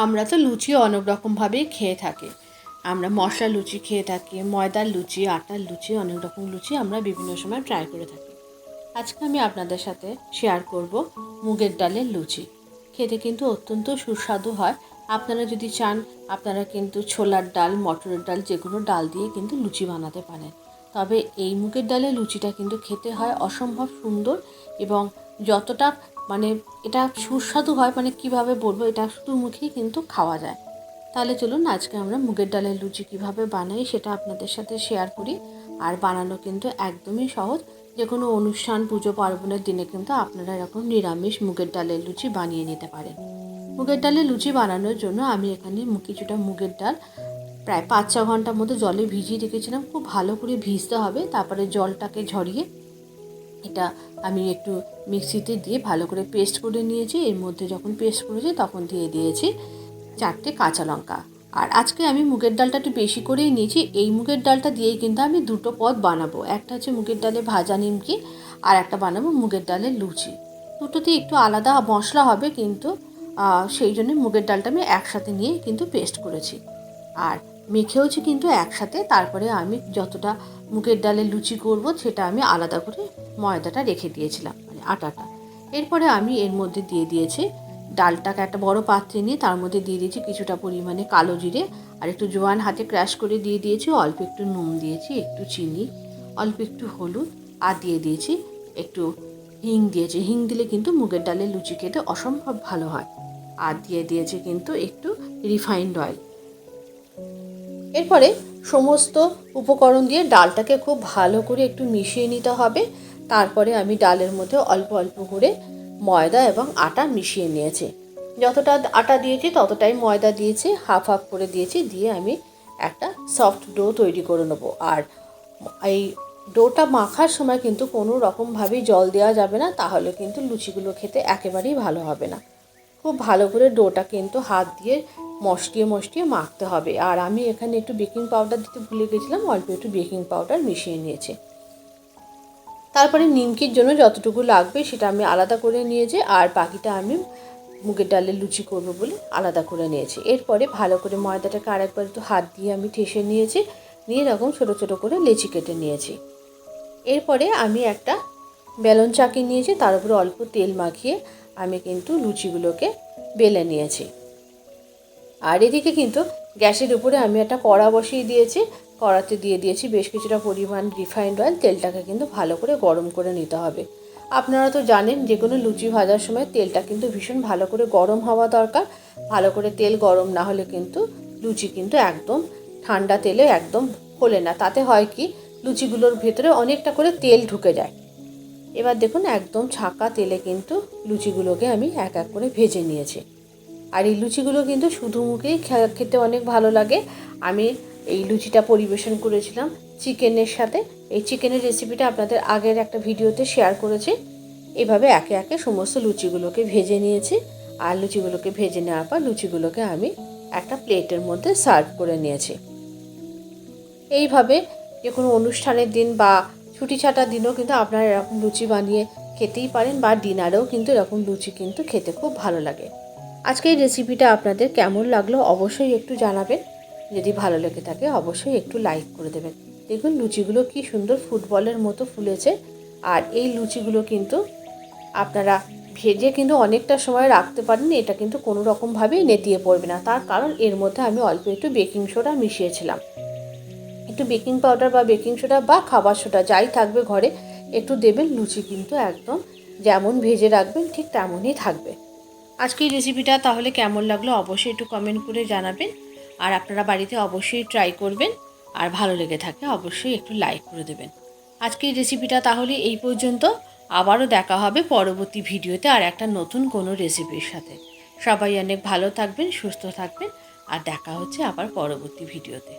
আমরা তো লুচি অনেক রকমভাবেই খেয়ে থাকি। আমরা মশলা লুচি খেয়ে থাকি, ময়দার লুচি, আটার লুচি, অনেক রকম লুচি আমরা বিভিন্ন সময় ট্রাই করে থাকি। আজকে আমি আপনাদের সাথে শেয়ার করব মুগের ডালের লুচি। খেতে কিন্তু অত্যন্ত সুস্বাদু হয়। আপনারা যদি চান আপনারা কিন্তু ছোলার ডাল, মটরের ডাল, যে কোনো ডাল দিয়ে কিন্তু লুচি বানাতে পারেন। তবে এই মুগের ডালের লুচিটা কিন্তু খেতে হয় অসম্ভব সুন্দর এবং যতটা এটা সুস্বাদু হয়, কিভাবে বলবো, এটা শুধু মুখেই কিন্তু খাওয়া যায়। তাহলে চলুন আজকে আমরা মুগের ডালের লুচি কিভাবে বানাই সেটা আপনাদের সাথে শেয়ার করি। আর বানানো কিন্তু একদমই সহজ। যে কোনো অনুষ্ঠান, পুজো পার্বণের দিনে কিন্তু আপনারা এরকম নিরামিষ মুগের ডালের লুচি বানিয়ে নিতে পারেন। মুগের ডালের লুচি বানানোর জন্য আমি এখানে কিছুটা মুগের ডাল প্রায় 5-6 ঘন্টার মতো জলে ভিজিয়ে রেখেছিলাম। খুব ভালো করে ভিজতে হবে। তারপরে জলটাকে ঝরিয়ে এটা আমি একটু মিক্সিতে দিয়ে ভালো করে পেস্ট করে নিয়েছি। এর মধ্যে যখন পেস্ট করেছি তখন দিয়ে দিয়েছি 4টে কাঁচা লঙ্কা। আর আজকে আমি মুগের ডালটা একটু বেশি করেই নিয়েছি। এই মুগের ডালটা দিয়েই কিন্তু আমি দুটো পদ বানাবো। একটা হচ্ছে মুগের ডালে ভাজা নিমকি, আর একটা বানাবো মুগের ডালের লুচি। দুটোতেই একটু আলাদা মশলা হবে, কিন্তু সেই জন্য মুগের ডালটা আমি একসাথে নিয়ে কিন্তু পেস্ট করেছি আর মেখেওছি কিন্তু একসাথে। তারপরে আমি যতটা মুগের ডালের লুচি করব সেটা আমি আলাদা করে ময়দাটা রেখে দিয়েছিলাম, আটাটা। এরপরে আমি এর মধ্যে দিয়ে দিয়েছি ডালটাকে একটা বড় পাত্রে নিয়ে তার মধ্যে দিয়ে দিয়েছি কিছুটা পরিমাণে কালো জিরে, আর একটু জোয়ান হাতে ক্র্যাশ করে দিয়ে দিয়েছি। অল্প একটু নুন দিয়েছি, একটু চিনি, অল্প একটু হলুদ, আর দিয়ে দিয়েছি একটু হিং দিয়েছি। হিং দিলে কিন্তু মুগের ডালের লুচি খেতে অসম্ভব ভালো হয়। আর দিয়ে দিয়েছি কিন্তু একটু রিফাইন্ড অয়েল। এরপরে সমস্ত উপকরণ দিয়ে ডালটাকে খুব ভালো করে একটু মিশিয়ে নিতে হবে। তারপরে আমি ডালের মধ্যে অল্প অল্প করে ময়দা এবং আটা মিশিয়ে নিয়েছি। যতটা আটা দিয়েছি ততটাই ময়দা দিয়েছি, হাফ হাফ করে দিয়েছি। দিয়ে আমি একটা সফট ডো তৈরি করে নেবো। আর এই ডোটা মাখার সময় কিন্তু কোনো রকমভাবেই জল দেওয়া যাবে না, তাহলে কিন্তু লুচিগুলো খেতে একেবারেই ভালো হবে না। খুব ভালো করে ডোটা কিন্তু হাত দিয়ে মশটিয়ে মাখতে হবে। আর আমি এখানে একটু বেকিং পাউডার দিতে ভুলে গেছিলাম, অল্প একটু বেকিং পাউডার মিশিয়ে নিয়েছি। তারপরে নিমকির জন্য যতটুকু লাগবে সেটা আমি আলাদা করে নিয়েছি, আর বাকিটা আমি মুগের ডালের লুচি করব বলে আলাদা করে নিয়েছি। এরপরে ভালো করে ময়দাটাকে আরেকবার একটু হাত দিয়ে আমি ঠেসে নিয়েছি, নিয়ে এরকম ছোটো ছোটো করে লেচি কেটে নিয়েছি। এরপরে আমি একটা বেলন চাকি নিয়েছি, তার উপরে অল্প তেল মাখিয়ে আমি কিন্তু লুচিগুলোকে বেলে নিয়েছি। আর এদিকে কিন্তু গ্যাসের উপরে আমি একটা কড়া বসিয়ে দিয়েছি। কড়াতে দিয়ে দিয়েছি বেশ কিছুটা পরিমাণ রিফাইন্ড অয়েল। তেলটাকে কিন্তু ভালো করে গরম করে নিতে হবে। আপনারা তো জানেন যে কোনো লুচি ভাজার সময় তেলটা কিন্তু ভীষণ ভালো করে গরম হওয়া দরকার। ভালো করে তেল গরম না হলে কিন্তু লুচি কিন্তু একদম ঠান্ডা তেলে একদম ফোলে না। তাতে হয় কি, লুচিগুলোর ভেতরে অনেকটা করে তেল ঢুকে যায়। এবার দেখুন একদম ছাঁকা তেলে কিন্তু লুচিগুলোকে আমি এক এক করে ভেজে নিয়েছি। আর এই লুচিগুলো কিন্তু শুধু মুখেই খেতে অনেক ভালো লাগে। আমি এই লুচিটা পরিবেশন করেছিলাম চিকেনের সাথে। এই চিকেনের রেসিপিটা আপনাদের আগের একটা ভিডিওতে শেয়ার করেছি। এভাবে একে একে সমস্ত লুচিগুলোকে ভেজে নিয়েছি। আর লুচিগুলোকে ভেজে নেওয়ার পর লুচিগুলোকে আমি একটা প্লেটের মধ্যে সার্ভ করে নিয়েছি। এইভাবে যে কোনো অনুষ্ঠানের দিন বা ছুটি ছাটার দিনও কিন্তু আপনারা এরকম লুচি বানিয়ে খেতেই পারেন, বা ডিনারেও কিন্তু এরকম লুচি কিন্তু খেতে খুব ভালো লাগে। আজকে এই রেসিপিটা আপনাদের কেমন লাগলো অবশ্যই একটু জানাবেন। যদি ভালো লেগে থাকে অবশ্যই একটু লাইক করে দেবেন। দেখুন লুচিগুলো কি সুন্দর ফুটবলের মতো ফুলেছে। আর এই লুচিগুলো কিন্তু আপনারা ভেজে কিন্তু অনেকটা সময় রাখতে পারেন। এটা কিন্তু কোনো রকমভাবেই নেতিয়ে পড়বে না, তার কারণ এর মধ্যে আমি অল্প একটু বেকিং সোডা মিশিয়েছিলাম। একটু বেকিং পাউডার বা বেকিং সোডা বা খাবার সোডা যাই থাকবে ঘরে একটু দেবেন। লুচি কিন্তু একদম যেমন ভেজে রাখবেন ঠিক তেমনই থাকবে। আজকে এই রেসিপিটা তাহলে কেমন লাগলো অবশ্যই একটু কমেন্ট করে জানাবেন। আর আপনারা বাড়িতে অবশ্যই ট্রাই করবেন। আর ভালো লেগে থাকে অবশ্যই একটু লাইক করে দেবেন। আজকে এই রেসিপিটা তাহলে এই পর্যন্ত। আবারও দেখা হবে পরবর্তী ভিডিওতে আর একটা নতুন কোনো রেসিপির সাথে। সবাই অনেক ভালো থাকবেন, সুস্থ থাকবেন, আর দেখা হচ্ছে আবার পরবর্তী ভিডিওতে।